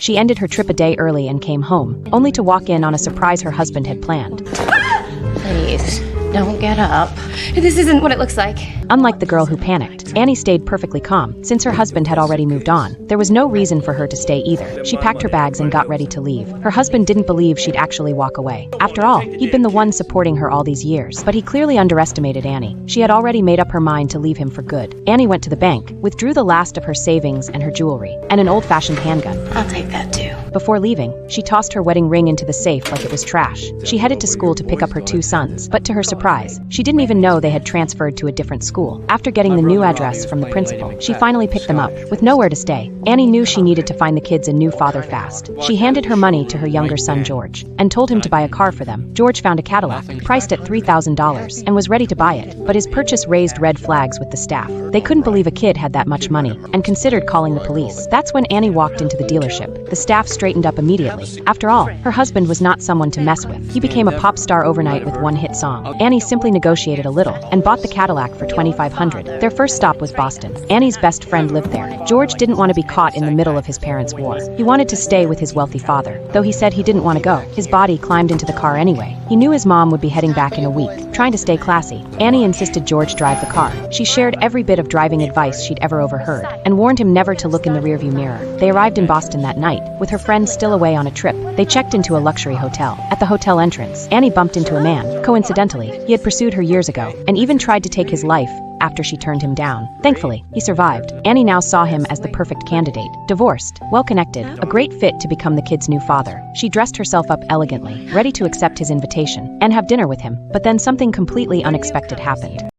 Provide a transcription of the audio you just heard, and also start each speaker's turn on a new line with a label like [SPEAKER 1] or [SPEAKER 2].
[SPEAKER 1] She ended her trip a day early and came home, only to walk in on a surprise her husband had planned.
[SPEAKER 2] Please, don't get up. This isn't what it looks like.
[SPEAKER 1] Unlike the girl who panicked, Annie stayed perfectly calm. Since her husband had already moved on, there was no reason for her to stay either. She packed her bags and got ready to leave. Her husband didn't believe she'd actually walk away. After all, he'd been the one supporting her all these years, but he clearly underestimated Annie. She had already made up her mind to leave him for good. Annie went to the bank, withdrew the last of her savings and her jewelry, and an old-fashioned handgun.
[SPEAKER 2] I'll take that too.
[SPEAKER 1] Before leaving, she tossed her wedding ring into the safe like it was trash. She headed to school to pick up her 2 sons, but to her surprise, she didn't even know they had transferred to a different school. After getting the new address from the principal, she finally picked them up. With nowhere to stay, Annie knew she needed to find the kids a new father fast. She handed her money to her younger son George, and told him to buy a car for them. George found a Cadillac, priced at $3,000, and was ready to buy it, but his purchase raised red flags with the staff. They couldn't believe a kid had that much money, and considered calling the police. That's when Annie walked into the dealership. The staff straightened up immediately. After all, her husband was not someone to mess with. He became a pop star overnight with one hit song. Annie simply negotiated a little, and bought the Cadillac for $2,500. Their first stop was Boston. Annie's best friend lived there. George didn't want to be caught in the middle of his parents' war. He wanted to stay with his wealthy father, though he said he didn't want to go. His body climbed into the car anyway. He knew his mom would be heading back in a week. Trying to stay classy, Annie insisted George drive the car. She shared every bit of driving advice she'd ever overheard, and warned him never to look in the rearview mirror. They arrived in Boston that night, with her friends still away on a trip. They checked into a luxury hotel. At the hotel entrance, Annie bumped into a man. Coincidentally, he had pursued her years ago, and even tried to take his life after she turned him down. Thankfully, he survived. Annie now saw him as the perfect candidate. Divorced, well-connected, a great fit to become the kid's new father. She dressed herself up elegantly, ready to accept his invitation and have dinner with him. But then something completely unexpected happened.